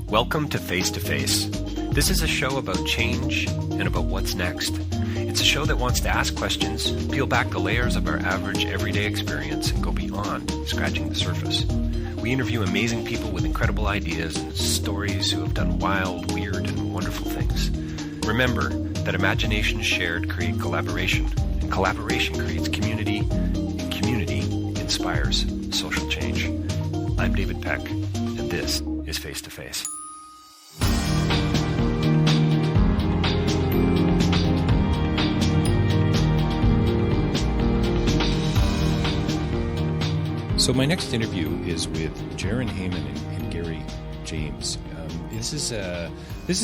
Welcome to Face to Face. This is a show about change and about what's next. It's a show that wants to ask questions, peel back the layers of our average everyday experience, and go beyond scratching the surface. We interview amazing people with incredible ideas and stories who have done wild, weird, and wonderful things. Remember that imagination shared creates collaboration, and collaboration creates community, and community inspires social change. I'm David Peck, and this is Face to Face. So my next interview is with Jaren, Hayman, and Garry James. This is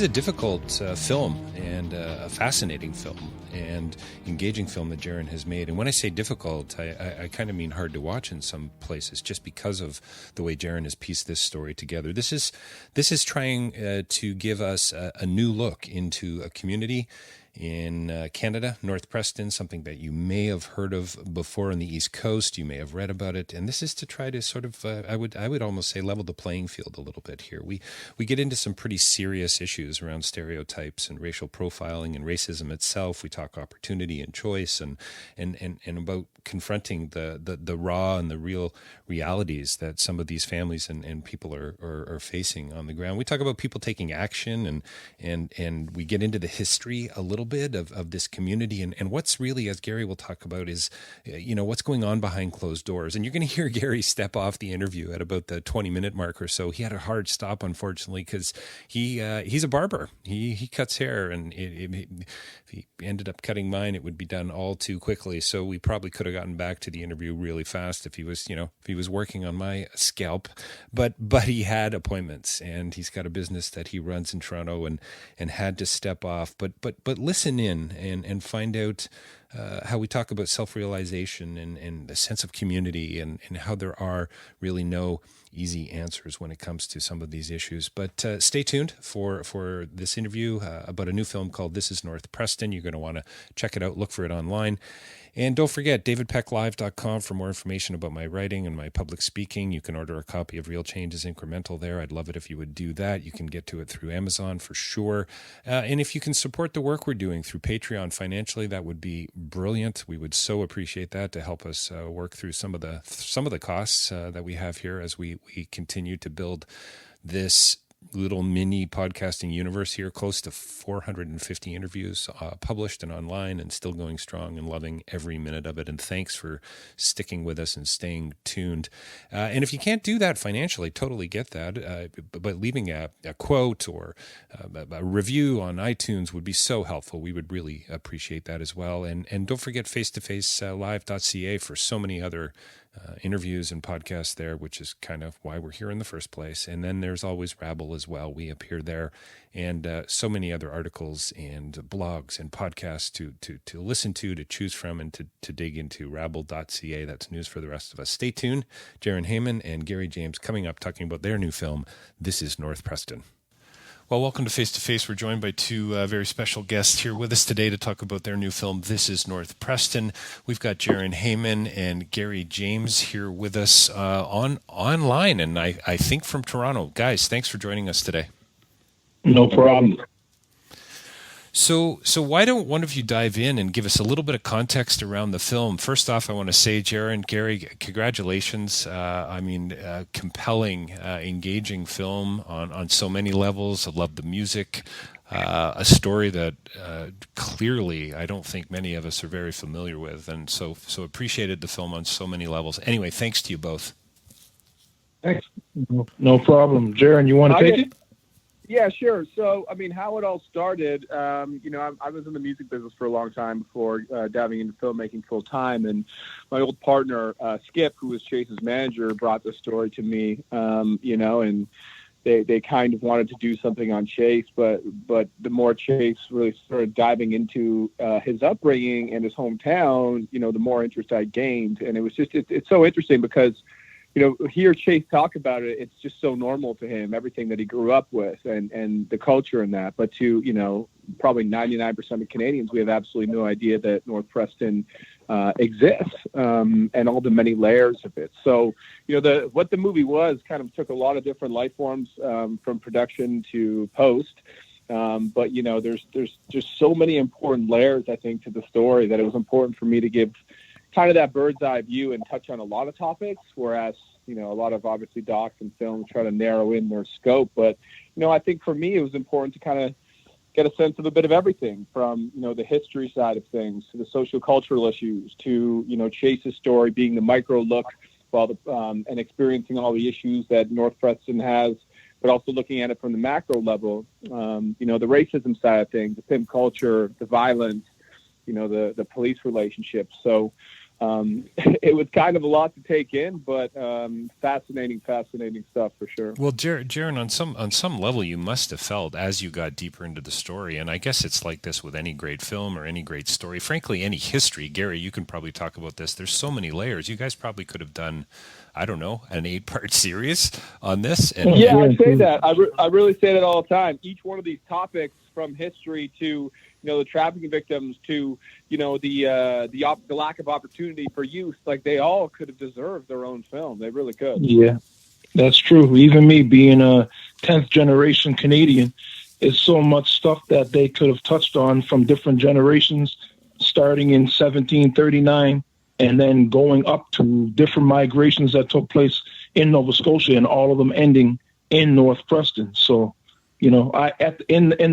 a difficult film and a fascinating film and engaging film that Jaren has made. And when I say difficult, I kind of mean hard to watch in some places, just because of the way Jaren has pieced this story together. This is trying to give us a new look into a community in Canada, North Preston, something that you may have heard of before on the East Coast. You may have read about it, and this is to try to sort of, I would almost say, level the playing field a little bit here. We get into some pretty serious issues around stereotypes and racial profiling and racism itself. We talk opportunity and choice, and about confronting the raw and the real realities that some of these families and people are facing on the ground. We talk about people taking action, and we get into the history a little bit of this community and what's really, as Garry will talk about, is what's going on behind closed doors. And you're going to hear Garry step off the interview at about the 20-minute mark or so. He had a hard stop, unfortunately, because he's a barber. He cuts hair, and if he ended up cutting mine, it would be done all too quickly. So we probably could have gotten back to the interview really fast if he was working on my scalp. But he had appointments, and he's got a business that he runs in Toronto, and had to step off. But listen in and find out how we talk about self-realization and the sense of community, and how there are really no easy answers when it comes to some of these issues. But stay tuned for this interview about a new film called This is North Preston. You're going to want to check it out, look for it online. And don't forget, davidpecklive.com for more information about my writing and my public speaking. You can order a copy of Real Change is Incremental there. I'd love it if you would do that. You can get to it through Amazon for sure. And if you can support the work we're doing through Patreon financially, that would be brilliant. We would so appreciate that to help us work through some of the costs that we have here as we continue to build this little mini podcasting universe here, close to 450 interviews published and online, and still going strong, and loving every minute of it. And thanks for sticking with us and staying tuned. And if you can't do that financially, totally get that. But leaving a quote or a review on iTunes would be so helpful. We would really appreciate that as well. And don't forget face-to-face-live.ca for so many other interviews and podcasts there, which is kind of why we're here in the first place. And then there's always Rabble as well. We appear there, and so many other articles and blogs and podcasts to listen to choose from, and to dig into. Rabble.ca. That's news for the rest of us. Stay tuned. Jaren, Hayman, and Garry James coming up, talking about their new film, This is North Preston. Well, welcome to Face to Face. We're joined by two very special guests here with us today to talk about their new film, This is North Preston. We've got Jaren Hayman and Garry James here with us online, and I think from Toronto. Guys, thanks for joining us today. No problem. So why don't one of you dive in and give us a little bit of context around the film? First off, I want to say, Jaren, Garry, congratulations. Compelling, engaging film on so many levels. I love the music. A story that clearly I don't think many of us are very familiar with, and so appreciated the film on so many levels. Anyway, thanks to you both. Thanks. No problem. Jaren, you want to take it? Yeah, sure. So, how it all started, I was in the music business for a long time before diving into filmmaking full time. And my old partner, Skip, who was Chase's manager, brought the story to me, and they kind of wanted to do something on Chase. But the more Chase really started diving into his upbringing and his hometown, the more interest I gained. And it was just, it's so interesting because, hear Chase talk about it, it's just so normal to him, everything that he grew up with and the culture in that. But to, probably 99% of Canadians, we have absolutely no idea that North Preston exists, and all the many layers of it. So, what the movie was kind of took a lot of different life forms, from production to post. But there's just so many important layers, I think, to the story that it was important for me to give kind of that bird's eye view and touch on a lot of topics, whereas, a lot of obviously docs and films try to narrow in their scope. But, I think for me, it was important to kind of get a sense of a bit of everything from, the history side of things to the social cultural issues to, Chase's story being the micro look while and experiencing all the issues that North Preston has, but also looking at it from the macro level, the racism side of things, the pimp culture, the violence, the police relationships. So it was kind of a lot to take in, but fascinating stuff for sure. Well, Jaren, on some level, you must have felt as you got deeper into the story, and I guess it's like this with any great film or any great story, frankly, any history. Gary, you can probably talk about this. There's so many layers. You guys probably could have done, I don't know, an 8-part series on this. And yeah, I say that. I really say that all the time. Each one of these topics, from history to the trafficking victims to the lack of opportunity for youth, like they all could have deserved their own film. They really could. Yeah, that's true. Even me being a 10th generation Canadian, is so much stuff that they could have touched on from different generations, starting in 1739 and then going up to different migrations that took place in Nova Scotia, and all of them ending in North Preston. So, in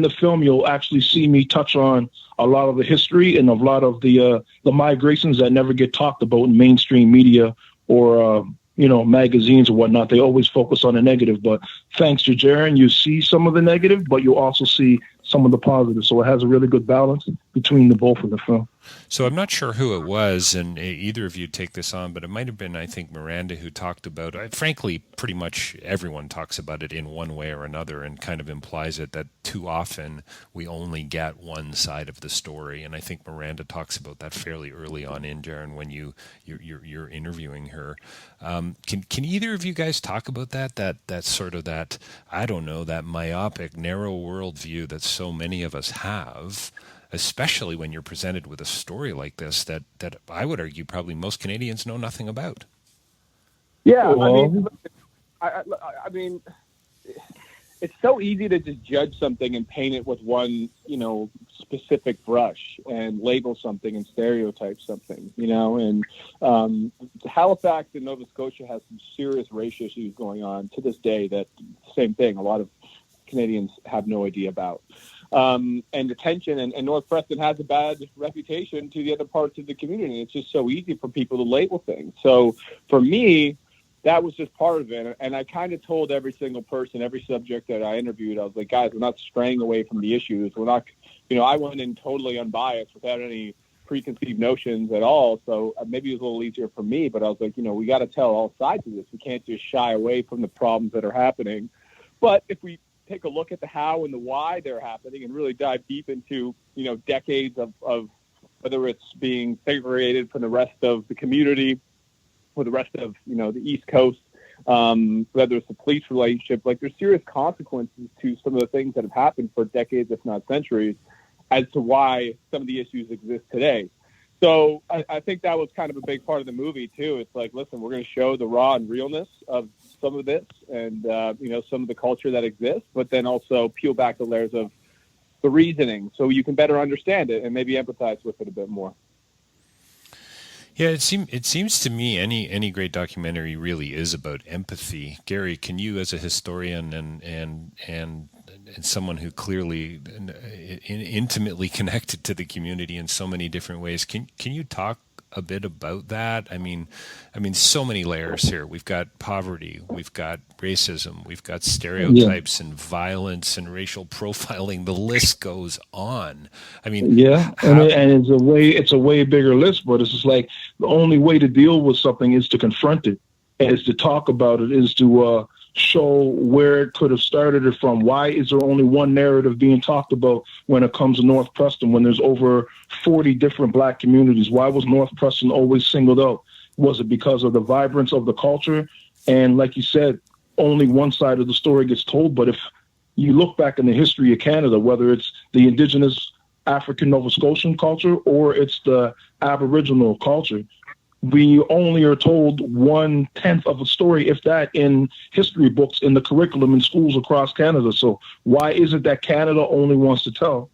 the film, you'll actually see me touch on a lot of the history and a lot of the migrations that never get talked about in mainstream media or magazines or whatnot. They always focus on the negative. But thanks to Jaren, you see some of the negative, but you also see some of the positive. So it has a really good balance between the both of the film. So I'm not sure who it was, and either of you take this on, but it might have been, I think, Miranda who talked about, frankly, pretty much everyone talks about it in one way or another and kind of implies it that too often we only get one side of the story. And I think Miranda talks about that fairly early on in Jaren when you're interviewing her. Can either of you guys talk about that sort of that, I don't know, that myopic, narrow worldview that so many of us have, especially when you're presented with a story like this that I would argue probably most Canadians know nothing about? Yeah, I mean, it's so easy to just judge something and paint it with one, specific brush and label something and stereotype something, and Halifax and Nova Scotia has some serious race issues going on to this day that same thing a lot of Canadians have no idea about. And detention, and North Preston has a bad reputation to the other parts of the community. It's just so easy for people to label things. So for me, that was just part of it. And I kind of told every single person, every subject that I interviewed, I was like, guys, we're not straying away from the issues. We're not, I went in totally unbiased without any preconceived notions at all. So maybe it was a little easier for me, but I was like, we got to tell all sides of this. We can't just shy away from the problems that are happening. But if we take a look at the how and the why they're happening and really dive deep into, decades of whether it's being segregated from the rest of the community or the rest of, the East Coast, whether it's the police relationship, like there's serious consequences to some of the things that have happened for decades, if not centuries, as to why some of the issues exist today. So I think that was kind of a big part of the movie too. It's like, listen, we're going to show the raw and realness of some of this and, some of the culture that exists, but then also peel back the layers of the reasoning so you can better understand it and maybe empathize with it a bit more. Yeah, it seems to me any great documentary really is about empathy. Gary, can you, as a historian and someone who clearly intimately connected to the community in so many different ways, can you talk a bit about that? I mean, so many layers here. We've got poverty, we've got racism, we've got stereotypes and violence and racial profiling. The list goes on. I mean, and it's a way bigger list, but it's just like the only way to deal with something is to confront it, is to talk about it, is to show where it could have started it from. Why is there only one narrative being talked about when it comes to North Preston when there's over 40 different Black communities? Why was North Preston always singled out? Was it because of the vibrance of the culture? And like you said, only one side of the story gets told. But if you look back in the history of Canada, whether it's the Indigenous African Nova Scotian culture or it's the Aboriginal culture. We only are told 1/10 of a story, if that, in history books in the curriculum in schools across Canada. So why is it that Canada only wants to tell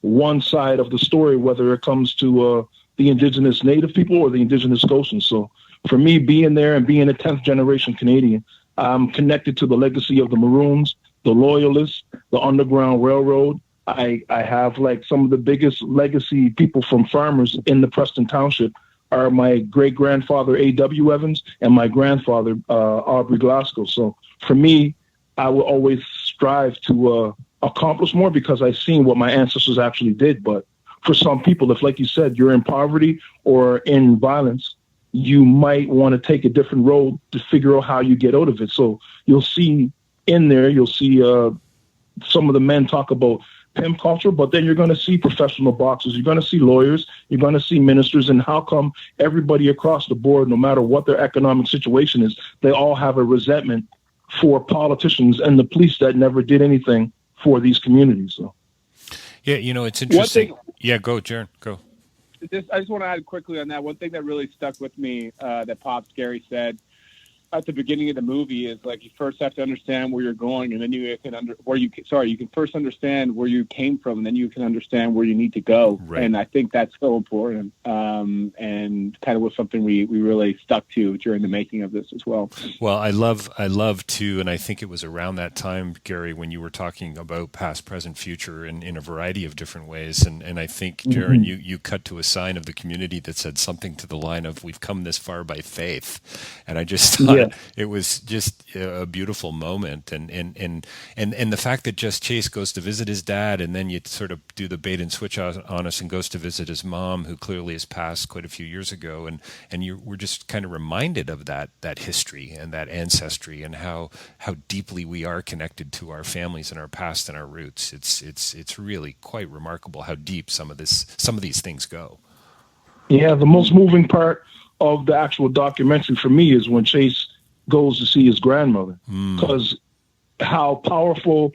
one side of the story, whether it comes to the Indigenous Native people or the Indigenous Scotians? So for me, being there and being a 10th generation Canadian, I'm connected to the legacy of the Maroons, the Loyalists, the Underground Railroad. I have like some of the biggest legacy people from farmers in the Preston Township are my great-grandfather, A.W. Evans, and my grandfather, Aubrey Glasgow. So for me, I will always strive to accomplish more because I've seen what my ancestors actually did. But for some people, if, like you said, you're in poverty or in violence, you might want to take a different road to figure out how you get out of it. So you'll see in there, you'll see some of the men talk about pimp culture, but then you're going to see professional boxers, you're going to see lawyers, you're going to see ministers, and how come everybody across the board, no matter what their economic situation is, they all have a resentment for politicians and the police that never did anything for these communities. So, yeah, it's interesting. Go, Jaren, go. I just want to add quickly on that. One thing that really stuck with me that Pops Garry said at the beginning of the movie is like you first have to understand where you're going, and then you can first understand where you came from, and then you can understand where you need to go. Right. And I think that's so important, and kind of was something we really stuck to during the making of this as well. Well, I love too, and I think it was around that time, Garry, when you were talking about past, present, future in a variety of different ways, and I think, Jaren, you cut to a sign of the community that said something to the line of, "We've come this far by faith," and I just thought it was just a beautiful moment, and the fact that Just Chase goes to visit his dad, and then you sort of do the bait and switch on us and goes to visit his mom, who clearly has passed quite a few years ago, and we're just kind of reminded of that history and that ancestry and how deeply we are connected to our families and our past and our roots. It's really quite remarkable how deep some of these things go. Yeah, the most moving part of the actual documentary for me is when Chase goes to see his grandmother, because how powerful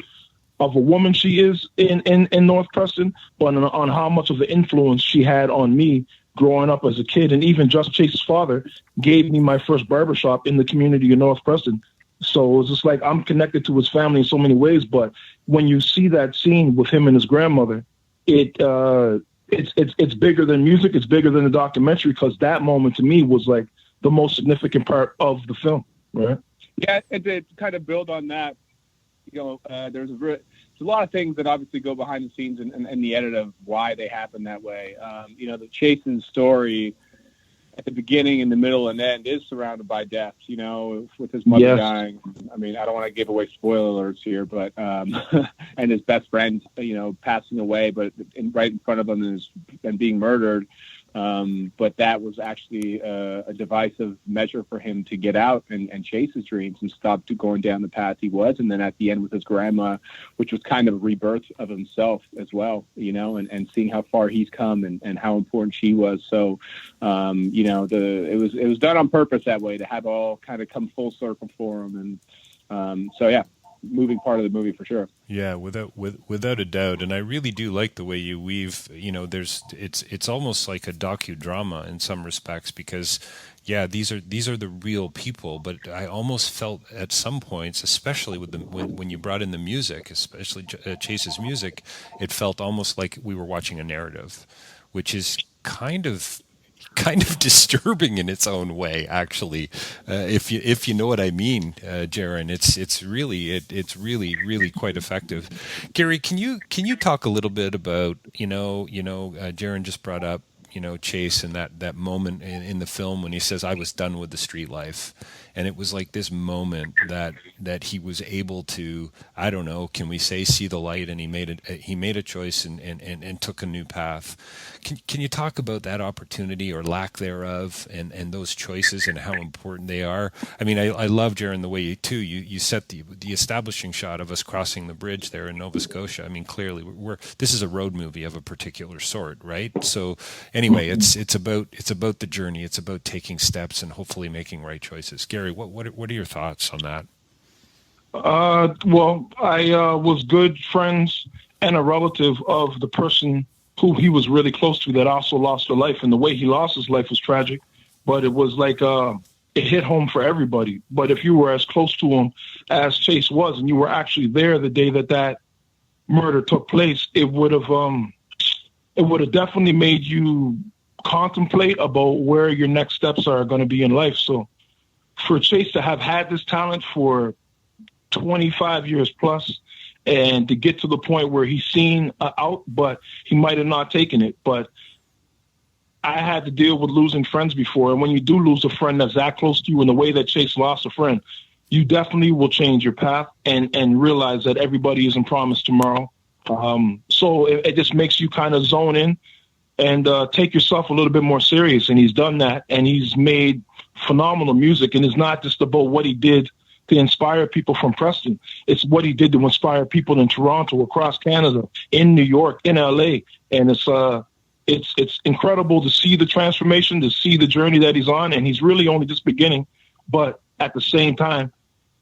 of a woman she is in North Preston, but on how much of the influence she had on me growing up as a kid. And even Just Chase's father gave me my first barbershop in the community of North Preston. So it was just like I'm connected to his family in so many ways. But when you see that scene with him and his grandmother, it's bigger than music. It's bigger than the documentary, because that moment to me was like the most significant part of the film. Right. Yeah, and to kind of build on that, there's a lot of things that obviously go behind the scenes and the edit of why they happen that way. The Chase's story at the beginning, in the middle, and end is surrounded by death. With his mother dying. I mean, I don't want to give away spoiler alerts here, but and his best friend, passing away, but right in front of him and being murdered. But that was actually a divisive measure for him to get out and chase his dreams and stop going down the path he was. And then at the end with his grandma, which was kind of a rebirth of himself as well, and seeing how far he's come and how important she was. So, it was done on purpose that way to have all kind of come full circle for him. And moving part of the movie for sure. Yeah, without a doubt, and I really do like the way you weave. It's almost like a docudrama in some respects, because these are the real people. But I almost felt at some points, especially with when you brought in the music, especially Chase's music, it felt almost like we were watching a narrative, which is kind of disturbing in its own way, actually, if you know what I mean, Jaren. It's really quite effective. Garry, can you talk a little bit about Jaren just brought up Chase and that moment in the film when he says, "I was done with the street life," and it was like this moment that he was able to, I don't know, can we say, see the light, and he made a choice and took a new path. Can you talk about that opportunity or lack thereof and those choices and how important they are? I mean, I love, Jaren, the way you set the establishing shot of us crossing the bridge there in Nova Scotia. I mean, clearly this is a road movie of a particular sort, right? So anyway, it's about the journey. It's about taking steps and hopefully making right choices. Garry, what are your thoughts on that? Well, I was good friends and a relative of the person who he was really close to that also lost their life. And the way he lost his life was tragic, but it was like, it hit home for everybody. But if you were as close to him as Chase was, and you were actually there the day that murder took place, it would have definitely made you contemplate about where your next steps are going to be in life. So for Chase to have had this talent for 25 years plus, and to get to the point where he's seen out, but he might have not taken it. But I had to deal with losing friends before. And when you do lose a friend that's that close to you in the way that Chase lost a friend, you definitely will change your path and realize that everybody isn't promised tomorrow. So it just makes you kind of zone in and take yourself a little bit more serious. And he's done that, and he's made phenomenal music. And it's not just about what he did to inspire people from Preston. It's what he did to inspire people in Toronto, across Canada, in New York, in LA. And it's incredible to see the transformation, to see the journey that he's on. And he's really only just beginning. But at the same time,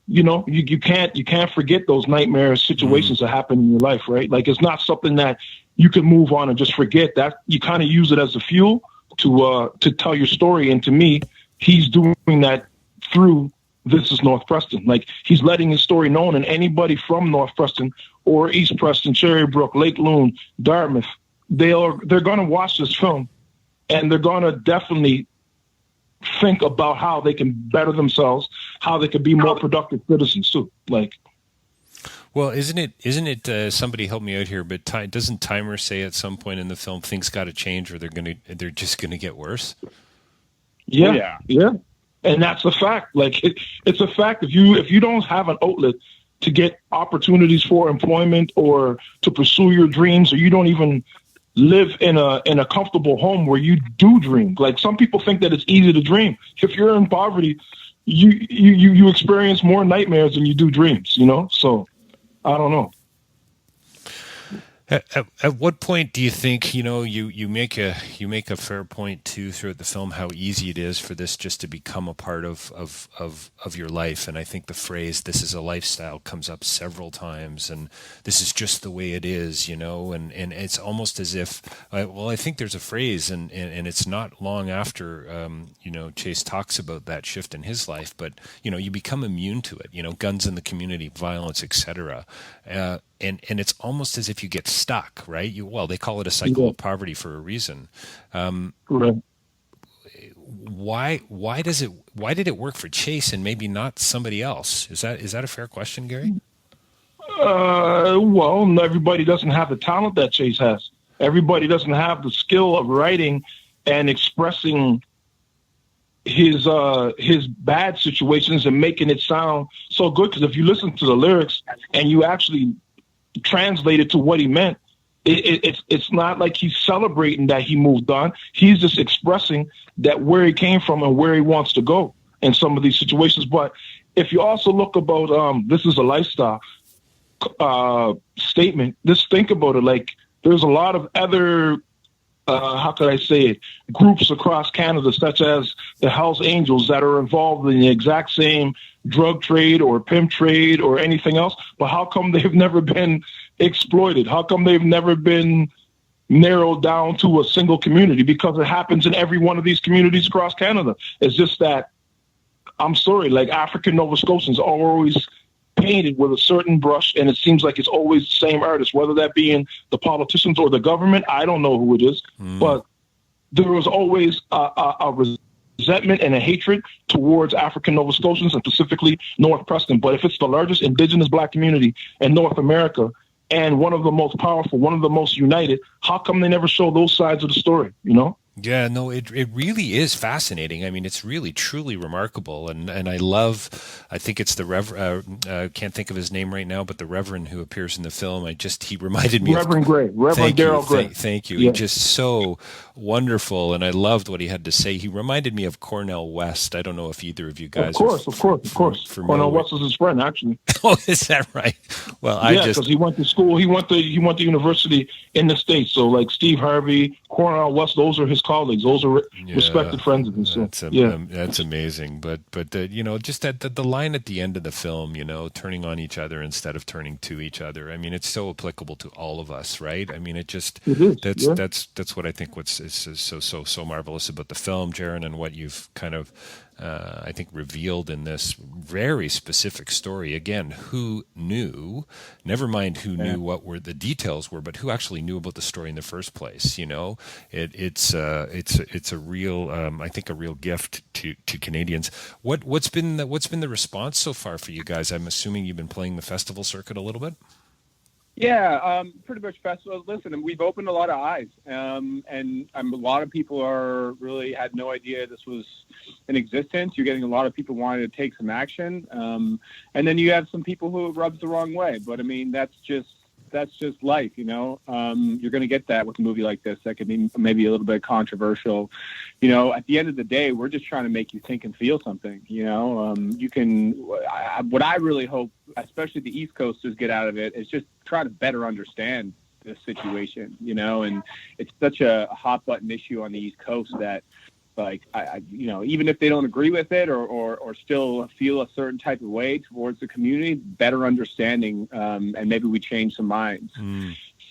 you know, you can't forget those nightmare situations that happen in your life, right? Like, it's not something that you can move on and just forget. That you kind of use it as a fuel to tell your story. And to me, he's doing that through This Is North Preston. Like, he's letting his story known, and anybody from North Preston or East Preston, Cherrybrook, Lake Loon, Dartmouth, they're going to watch this film, and they're going to definitely think about how they can better themselves, how they can be more productive citizens too. Like, well, isn't it? Somebody help me out here, but doesn't Timer say at some point in the film things got to change, or they're just gonna get worse? Yeah. And that's a fact. Like, it's a fact. If you don't have an outlet to get opportunities for employment or to pursue your dreams, or you don't even live in a comfortable home where you do dream. Like, some people think that it's easy to dream. If you're in poverty, you experience more nightmares than you do dreams, you know? So I don't know. At what point do you think, you know, you make a fair point too throughout the film, how easy it is for this just to become a part of your life? And I think the phrase "this is a lifestyle" comes up several times, and this is just the way it is, you know. And it's almost as if, I think there's a phrase, and it's not long after you know, Chase talks about that shift in his life, but you know, you become immune to it. You know, guns in the community, violence, etc. And it's almost as if you get stuck, right? They call it a cycle of poverty for a reason. Right. Why did it work for Chase and maybe not somebody else? Is that a fair question, Garry? Well, everybody doesn't have the talent that Chase has. Everybody doesn't have the skill of writing and expressing his bad situations and making it sound so good. Because if you listen to the lyrics and you actually translate it to what he meant, it's not like he's celebrating that he moved on. He's just expressing that where he came from and where he wants to go in some of these situations. But if you also look about this is a lifestyle statement, just think about it. Like, there's a lot of other how could I say it, groups across Canada, such as the Hells Angels, that are involved in the exact same drug trade or pimp trade or anything else. But how come they've never been exploited? How come they've never been narrowed down to a single community? Because it happens in every one of these communities across Canada. It's just that, I'm sorry, like, African Nova Scotians are always painted with a certain brush, and it seems like it's always the same artist, whether that be in the politicians or the government. I don't know who it is, but there was always a resentment and a hatred towards African Nova Scotians, and specifically North Preston. But if it's the largest Indigenous Black community in North America and one of the most powerful, one of the most united, how come they never show those sides of the story, you know? Yeah, no, it really is fascinating. I mean, it's really, truly remarkable. And I think it's the Reverend, can't think of his name right now, but the Reverend who appears in the film, he reminded me Reverend of... Gray, Reverend Darrell Gray. Thank you. Yeah. He's just so wonderful, and I loved what he had to say. He reminded me of Cornel West. I don't know if either of you guys Of course. Cornel West was his friend, actually. Oh, is that right? Well, because he went to school. He went to university in the States. So, like, Steve Harvey, Cornel West, those are his colleagues. Those are respected friends of his. So, that's amazing. But just that the line at the end of the film, turning on each other instead of turning to each other. I mean, it's so applicable to all of us, right? I mean, it is. That's what I think is so marvelous about the film, Jaren, and what you've kind of I think revealed in this very specific story. Again, who knew? Never mind who knew what were the details were, but who actually knew about the story in the first place. It's a real I think a real gift to Canadians. What's been the response so far for you guys? I'm assuming you've been playing the festival circuit a little bit. Yeah, pretty much festival. Listen, we've opened a lot of eyes, and a lot of people really had no idea this was in existence. You're getting a lot of people wanting to take some action, and then you have some people who it rubs the wrong way. But I mean, that's just life, You're going to get that with a movie like this. That could be maybe a little bit controversial. At the end of the day, we're just trying to make you think and feel something. You can. What I really hope, especially the East Coasters, get out of it is just try to better understand this situation. And it's such a hot button issue on the East Coast that, like, even if they don't agree with it or still feel a certain type of way towards the community, better understanding, and maybe we change some minds.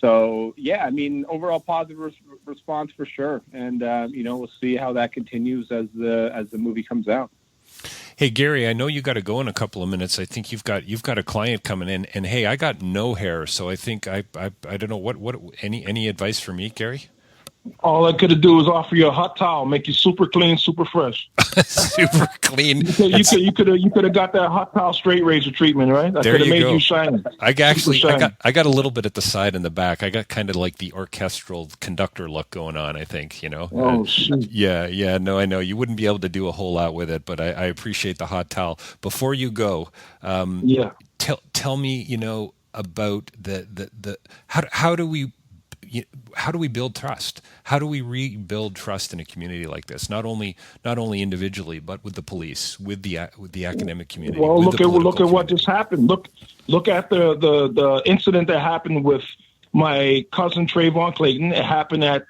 So, yeah, I mean, overall positive response for sure. And, we'll see how that continues as the movie comes out. Hey, Garry, I know you got to go in a couple of minutes. I think you've got a client coming in, and hey, I got no hair, so I think I don't know what any advice for me, Garry? All I could do is offer you a hot towel, make you super clean, super fresh. Super clean. You could have got that hot towel straight razor treatment, right? I could have made you shiny. I got a little bit at the side and the back. I got kind of like the orchestral conductor look going on, I think, Oh, shoot. Yeah, no, I know. You wouldn't be able to do a whole lot with it, but I appreciate the hot towel. Before you go, tell me, about the how do we build trust? How do we rebuild trust in a community like this? Not only individually, but with the police, with the academic community. Well, look at what just happened. Look at the incident that happened with my cousin Trayvon Clayton. It happened at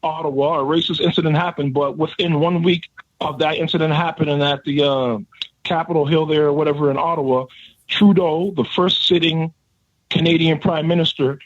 Ottawa. A racist incident happened, but within 1 week of that incident happening at the Capitol Hill there, or whatever, in Ottawa, Trudeau, the first sitting Canadian Prime Minister,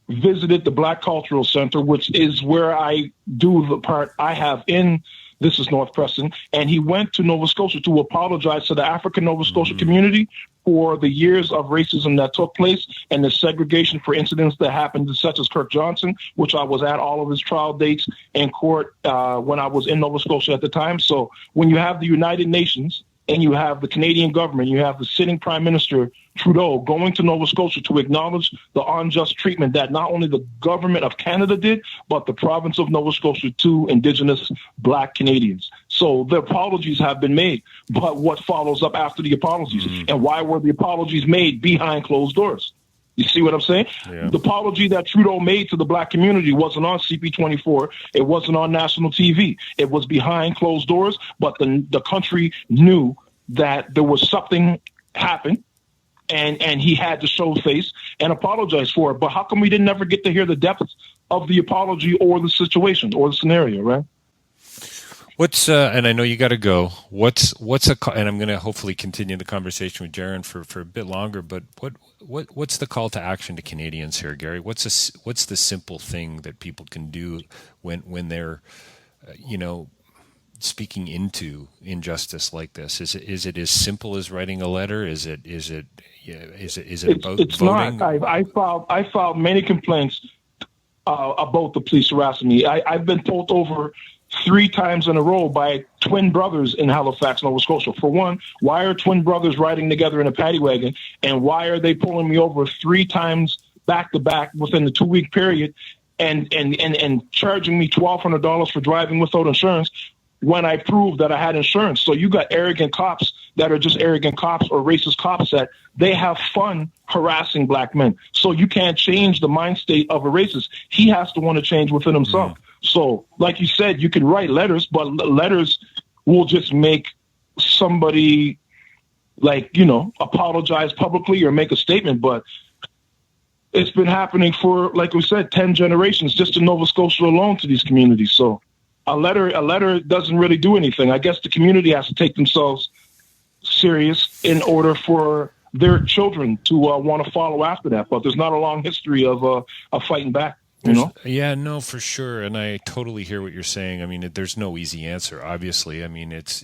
visited the Black Cultural Center, which is where I do the part I have in This is North Preston, and he went to Nova Scotia to apologize to the African Nova Scotia community for the years of racism that took place and the segregation for incidents that happened, such as Kirk Johnson, which I was at all of his trial dates in court when I was in Nova Scotia at the time. So when you have the United Nations and you have the Canadian government, you have the sitting Prime Minister Trudeau going to Nova Scotia to acknowledge the unjust treatment that not only the government of Canada did, but the province of Nova Scotia to Indigenous Black Canadians. So the apologies have been made, but what follows up after the apologies? And why were the apologies made behind closed doors? You see what I'm saying? Yeah. The apology that Trudeau made to the Black community wasn't on CP24. It wasn't on national TV. It was behind closed doors, but the country knew that there was something happened, and he had to show face and apologize for it. But how come we didn't ever get to hear the depths of the apology or the situation or the scenario, right? What's and I know you got to go. And I'm going to hopefully continue the conversation with Jaren for a bit longer. But what's the call to action to Canadians here, Garry? What's the simple thing that people can do when they're, speaking into injustice like this? Is it as simple as writing a letter? Is it about it's voting? Not. I filed many complaints about the police harassing me. I've been pulled over 3 times in a row by twin brothers in Halifax, Nova Scotia. For one, why are twin brothers riding together in a paddy wagon, and why are they pulling me over 3 times back to back within the 2-week period and charging me $1,200 for driving without insurance when I proved that I had insurance? So you got arrogant cops that are just arrogant cops, or racist cops that they have fun harassing Black men. So you can't change the mind state of a racist. He has to want to change within himself. So, like you said, you can write letters, but letters will just make somebody, apologize publicly or make a statement. But it's been happening for, like we said, 10 generations just in Nova Scotia alone to these communities. So a letter doesn't really do anything. I guess the community has to take themselves serious in order for their children to want to follow after that. But there's not a long history of fighting back. Yeah, no, for sure, and I totally hear what you're saying. I mean, there's no easy answer. Obviously, I mean, it's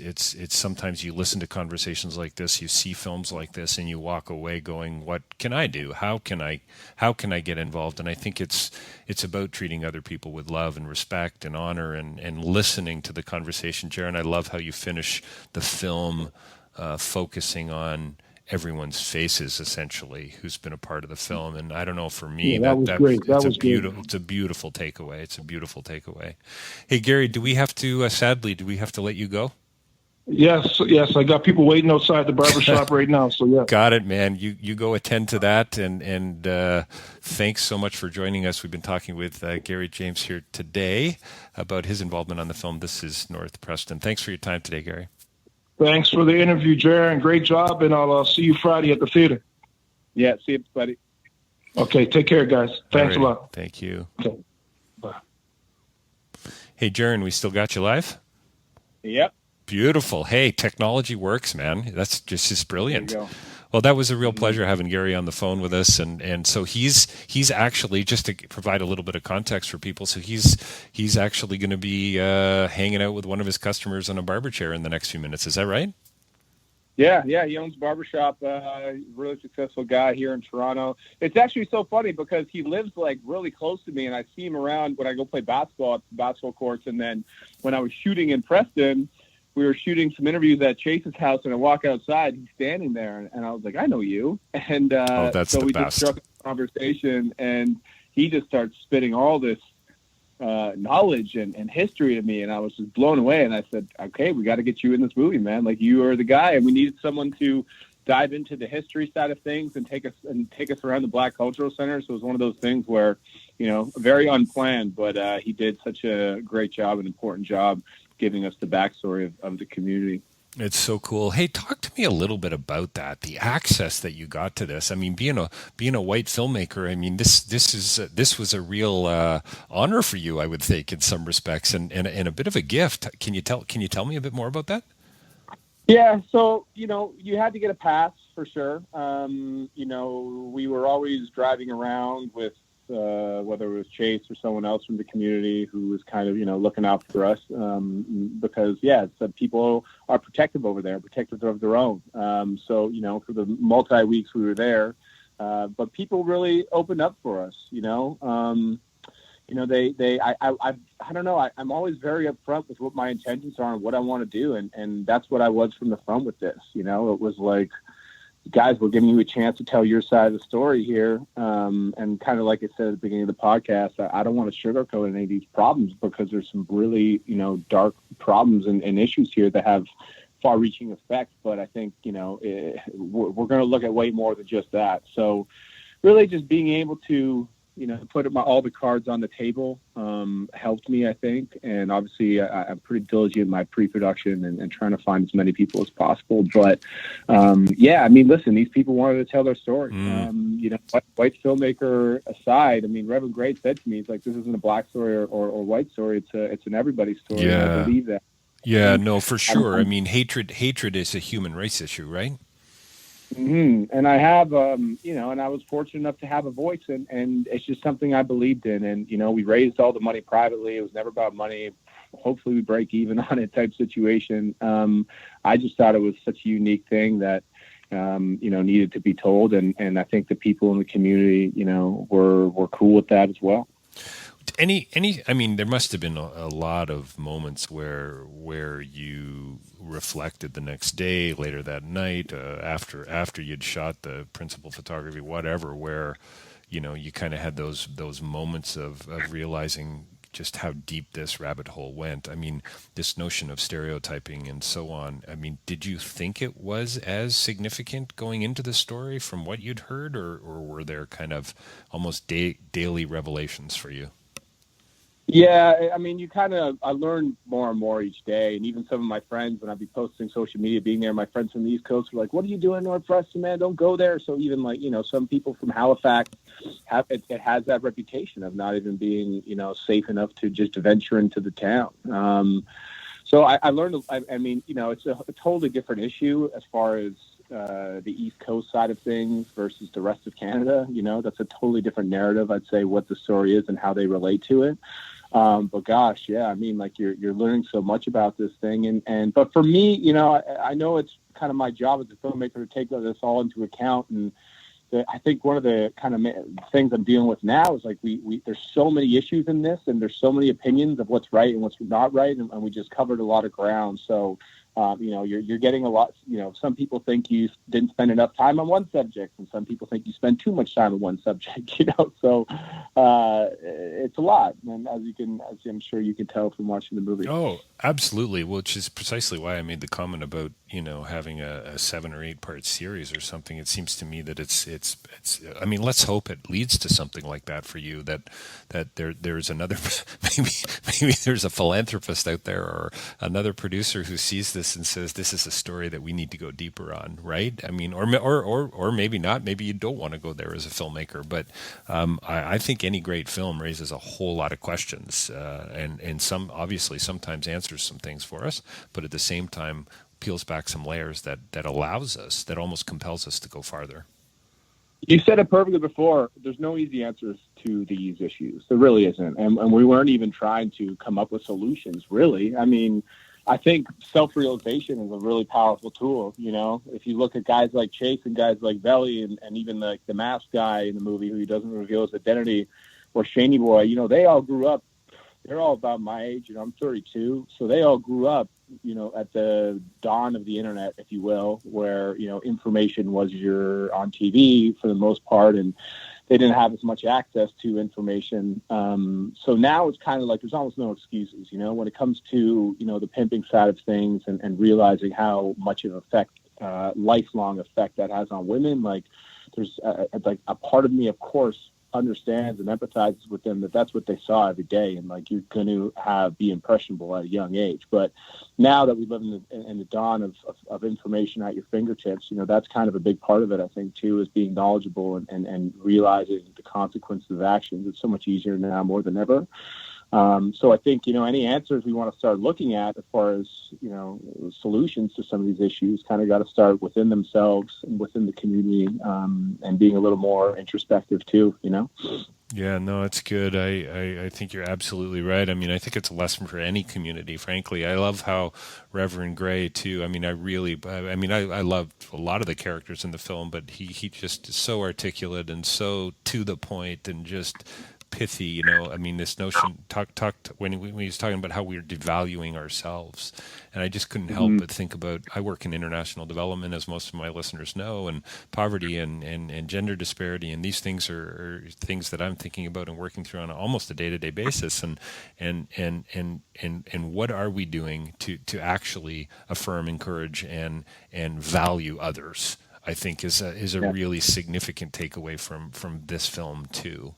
sometimes you listen to conversations like this, you see films like this, and you walk away going, "What can I do? How can I get involved?" And I think it's about treating other people with love and respect and honor, and listening to the conversation. Jaren, I love how you finish the film focusing on everyone's faces, essentially, who's been a part of the film. And I don't know, for me, that was great. It's a beautiful takeaway. It's a beautiful takeaway. Hey, Garry, do we have to let you go? Yes. I got people waiting outside the barbershop right now. So yeah. Got it, man. You go attend to that. And thanks so much for joining us. We've been talking with Garry James here today about his involvement on the film. This is North Preston. Thanks for your time today, Garry. Thanks for the interview, Jaren. Great job, and I'll see you Friday at the theater. Yeah, see you, buddy. Okay, take care, guys. Thanks a lot. Thank you. Okay, bye. Hey, Jaren, we still got you live? Yep. Beautiful. Hey, technology works, man. That's just brilliant. There you go. Well, that was a real pleasure having Garry on the phone with us, and so he's actually, just to provide a little bit of context for people, so he's actually going to be hanging out with one of his customers on a barber chair in the next few minutes. Is that right? Yeah, he owns a barbershop, really successful guy here in Toronto. It's actually so funny because he lives like really close to me, and I see him around when I go play basketball at the basketball courts, and then when I was shooting in Preston, we were shooting some interviews at Chase's house, and I walk outside, he's standing there, and I was like, I know you. And so we just struck a conversation, and he just starts spitting all this knowledge and history to me, and I was just blown away. And I said, okay, we got to get you in this movie, man. Like, you are the guy, and we needed someone to dive into the history side of things and take us around the Black Cultural Center. So it was one of those things where, very unplanned, but he did such a great job, an important job, giving us the backstory of the community. It's so cool. Hey, talk to me a little bit about that, the access that you got to this. I mean, being a white filmmaker, I mean, this was a real honor for you, I would think, in some respects, and a bit of a gift. Can you tell me a bit more about that? Yeah, so you had to get a pass for sure. We were always driving around with whether it was Chase or someone else from the community who was kind of, looking out for us, because, people are protective over there, protective of their own. So, for the multi-weeks we were there, but people really opened up for us, I don't know. I'm always very upfront with what my intentions are and what I want to do. And that's what I was from the front with this, it was like, guys, we're giving you a chance to tell your side of the story here. And kind of like I said at the beginning of the podcast, I don't want to sugarcoat any of these problems because there's some really, dark problems and issues here that have far-reaching effects. But I think, we're going to look at way more than just that. So really just being able to, put all the cards on the table helped me, I think. And obviously I'm pretty diligent in my pre-production and trying to find as many people as possible. But listen, these people wanted to tell their story. White filmmaker aside, I mean, Reverend Gray said to me, he's like, this isn't a black story or white story. It's an everybody story. Yeah. And I believe that. Yeah, no, for sure. I mean, hatred is a human race issue, right? Mm-hmm. And I have, and I was fortunate enough to have a voice, and it's just something I believed in. And, we raised all the money privately. It was never about money. Hopefully we break even on it type situation. I just thought it was such a unique thing that, needed to be told. And I think the people in the community, were cool with that as well. I mean, there must have been a lot of moments where you reflected the next day, later that night, after you'd shot the principal photography, whatever, where, you kind of had those moments of realizing just how deep this rabbit hole went. I mean, this notion of stereotyping and so on. I mean, did you think it was as significant going into the story from what you'd heard, or were there kind of almost daily revelations for you? Yeah, I mean, I learn more and more each day. And even some of my friends, when I'd be posting social media, being there, my friends from the East Coast were like, what are you doing in North Preston, man? Don't go there. So even like, some people from Halifax it has that reputation of not even being, safe enough to just venture into the town. So I learned, I mean, it's a totally different issue as far as the East Coast side of things versus the rest of Canada. That's a totally different narrative, I'd say, what the story is and how they relate to it. But gosh, yeah, I mean, like you're learning so much about this thing. But for me, I know it's kind of my job as a filmmaker to take this all into account. And I think one of the kind of things I'm dealing with now is like there's so many issues in this, and there's so many opinions of what's right and what's not right, and we just covered a lot of ground. So, you're getting a lot. Some people think you didn't spend enough time on one subject, and some people think you spend too much time on one subject. So it's a lot, and as I'm sure you can tell from watching the movie. Oh, absolutely. Which is precisely why I made the comment about having a 7 or 8 part series or something. It seems to me that it's. I mean, let's hope it leads to something like that for you. That there's another maybe there's a philanthropist out there or another producer who sees this and says this is a story that we need to go deeper on, right? I mean, or maybe not. Maybe you don't want to go there as a filmmaker, but I think any great film raises a whole lot of questions, and some obviously sometimes answers some things for us, but at the same time peels back some layers that allows us, that almost compels us to go farther. You said it perfectly before. There's no easy answers to these issues. There really isn't. And we weren't even trying to come up with solutions, really. I mean, I think self-realization is a really powerful tool. If you look at guys like Chase and guys like Velly and even like the masked guy in the movie who doesn't reveal his identity, or Shaney Boy, they all grew up. They're all about my age. I'm 32. So they all grew up, at the dawn of the internet, if you will, where, information was on TV for the most part, and they didn't have as much access to information. So now it's kind of like there's almost no excuses, when it comes to, the pimping side of things and realizing how much of an lifelong effect that has on women. Like there's like a part of me, of course, understands and empathizes with them that's what they saw every day, and like you're going to be impressionable at a young age. But now that we live in the dawn of information at your fingertips, that's kind of a big part of it, I think, too, is being knowledgeable and realizing the consequences of actions. It's so much easier now more than ever. So I think, any answers we want to start looking at as far as, solutions to some of these issues kind of got to start within themselves and within the community, and being a little more introspective too, Yeah, no, it's good. I think you're absolutely right. I mean, I think it's a lesson for any community, frankly. I love how Reverend Gray, too, I mean, I love a lot of the characters in the film, but he just is so articulate and so to the point and just pithy, I mean, this notion talked when he was talking about how we're devaluing ourselves, and I just couldn't help but think about. I work in international development, as most of my listeners know, and poverty and gender disparity, and these things are things that I'm thinking about and working through on almost a day-to-day basis. And what are we doing to actually affirm, encourage, and value others? I think is a really significant takeaway from this film too.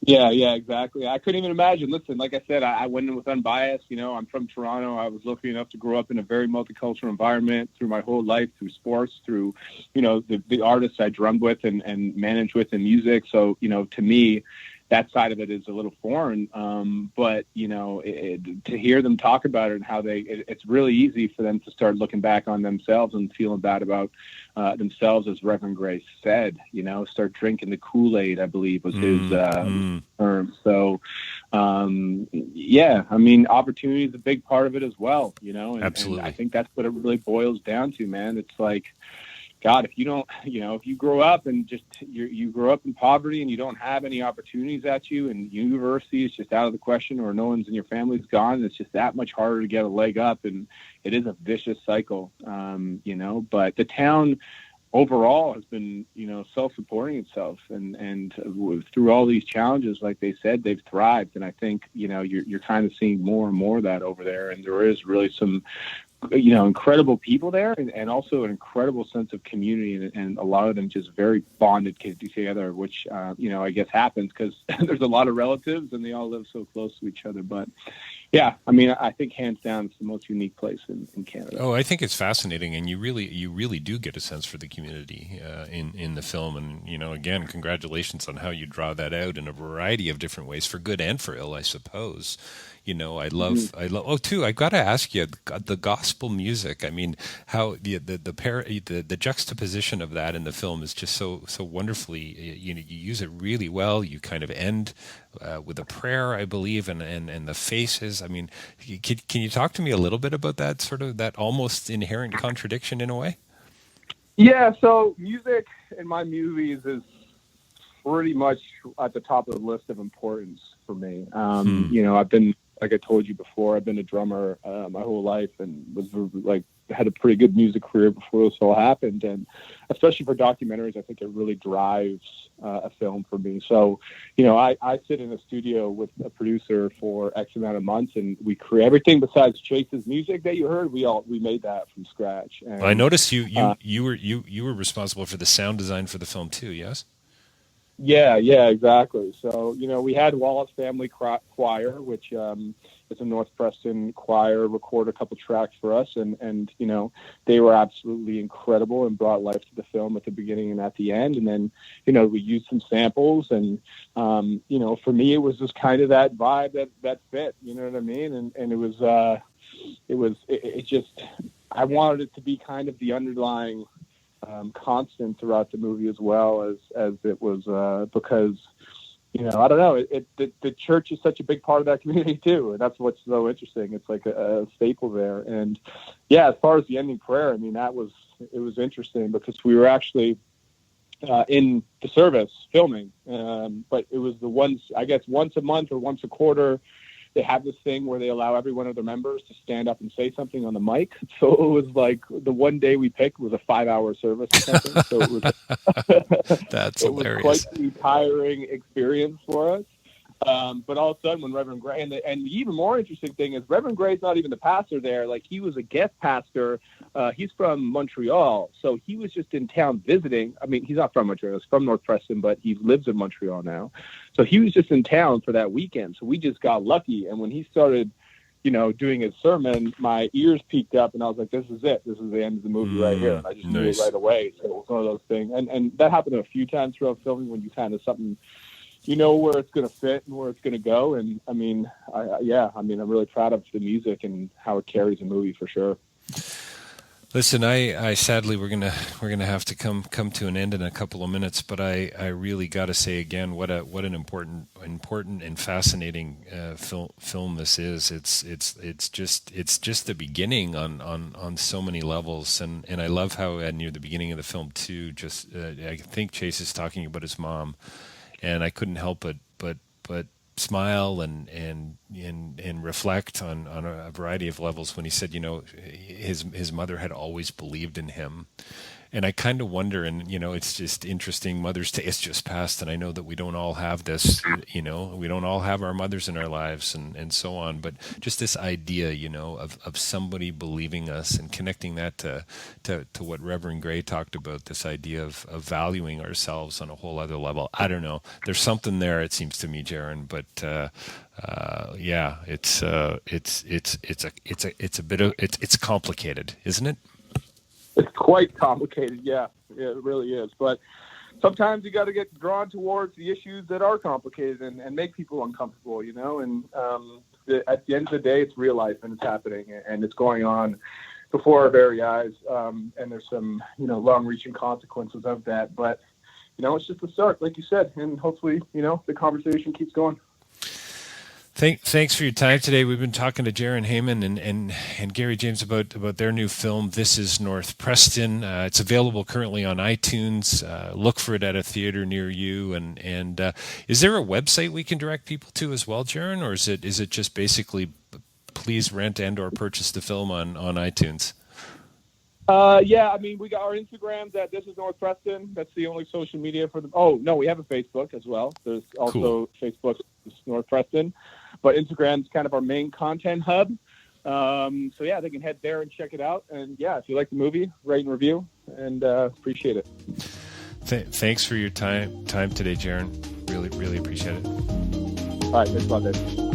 Yeah, exactly. I couldn't even imagine. Listen, like I said, I went in with unbiased. I'm from Toronto. I was lucky enough to grow up in a very multicultural environment through my whole life, through sports, through, the artists I drummed with and managed with in music. So, to me, that side of it is a little foreign. But, to hear them talk about it and how it's really easy for them to start looking back on themselves and feeling bad about themselves, as Reverend Gray said, start drinking the Kool-Aid, I believe was his term. So, I mean, opportunity is a big part of it as well, and, Absolutely. And I think that's what it really boils down to, man. It's like, God, if you don't, if you grow up and just you grow up in poverty and you don't have any opportunities at you, and university is just out of the question, or no one's in your family's gone, it's just that much harder to get a leg up, and it is a vicious cycle, But the town overall has been, self-supporting itself, and through all these challenges, like they said, they've thrived, and I think, you're kind of seeing more and more of that over there, and there is really some incredible people there, and also an incredible sense of community, and a lot of them just very bonded kids together, which, I guess happens because there's a lot of relatives and they all live so close to each other. But yeah, I mean, I think hands down it's the most unique place in Canada. Oh, I think it's fascinating, and you really do get a sense for the community in the film. And again, congratulations on how you draw that out in a variety of different ways, for good and for ill, I suppose. I love. Oh, too. I got to ask you, the gospel music. I mean, how the juxtaposition of that in the film is just so wonderfully. You use it really well. You kind of end with a prayer, I believe, and the faces. I mean, can you talk to me a little bit about that sort of that almost inherent contradiction in a way? Yeah. So music in my movies is pretty much at the top of the list of importance for me. I've been, like I told you before, I've been a drummer my whole life, and had a pretty good music career before this all happened. And especially for documentaries, I think it really drives a film for me. So, I sit in a studio with a producer for X amount of months, and we create everything besides Chase's music that you heard. We made that from scratch. And I noticed you were responsible for the sound design for the film too. Yes. Yeah, exactly. So, we had Wallace Family Choir, which is a North Preston choir, record a couple tracks for us. And they were absolutely incredible and brought life to the film at the beginning and at the end. And then, we used some samples. And, for me, it was just kind of that vibe that fit, you know what I mean? And it just, I wanted it to be kind of the underlying constant throughout the movie, as well as it was, because I don't know, the church is such a big part of that community too, and that's what's so interesting. It's like a staple there. And yeah, as far as the ending prayer, I mean, it was interesting because we were actually in the service filming, but it was once a month or once a quarter. They have this thing where they allow every one of their members to stand up and say something on the mic. So it was like the one day we picked was a 5-hour service or something. So it was That's it hilarious. was quite a tiring experience for us. But all of a sudden, when Reverend Gray, and the even more interesting thing is Reverend Gray's not even the pastor there. Like, he was a guest pastor. He's from Montreal, so he was just in town visiting. I mean, he's not from Montreal; he's from North Preston, but he lives in Montreal now. So he was just in town for that weekend. So we just got lucky. And when he started, doing his sermon, my ears peaked up, and I was like, "This is it. This is the end of the movie right here." And I just knew it right away. So it was one of those things, and that happened a few times throughout filming when you kind of something. Where it's going to fit and where it's going to go. And I mean, I'm really proud of the music and how it carries a movie for sure. Listen, I sadly we're gonna have to come to an end in a couple of minutes, but I really got to say again what an important and fascinating film this is. It's just the beginning on so many levels, and I love how near the beginning of the film too. Just I think Chase is talking about his mom. And I couldn't help but smile and reflect on a variety of levels when he said, his mother had always believed in him. And I kind of wonder, and it's just interesting. Mother's Day has just passed, and I know that we don't all have this. We don't all have our mothers in our lives, and so on. But just this idea, of somebody believing us and connecting that to what Reverend Gray talked about. This idea of valuing ourselves on a whole other level. I don't know. There's something there, it seems to me, Jaren. But yeah, it's complicated, isn't it? It's quite complicated, yeah, it really is. But sometimes you got to get drawn towards the issues that are complicated and make people uncomfortable, And at the end of the day, it's real life and it's happening and it's going on before our very eyes. And there's some, long-reaching consequences of that. But, it's just a start, like you said, and hopefully, the conversation keeps going. Thanks for your time today. We've been talking to Jaren Hayman and Garry James about their new film, This Is North Preston. It's available currently on iTunes. Look for it at a theater near you. And is there a website we can direct people to as well, Jaren, or is it just basically please rent and or purchase the film on iTunes? Yeah, I mean, we got our Instagrams at This Is North Preston. That's the only social media for the. Oh no, we have a Facebook as well. There's also Facebook North Preston, but Instagram's kind of our main content hub. So yeah, they can head there and check it out. And yeah, if you like the movie, rate and review, and appreciate it. Thanks for your time today, Jaren. Really appreciate it. All right, thanks a lot, Dave.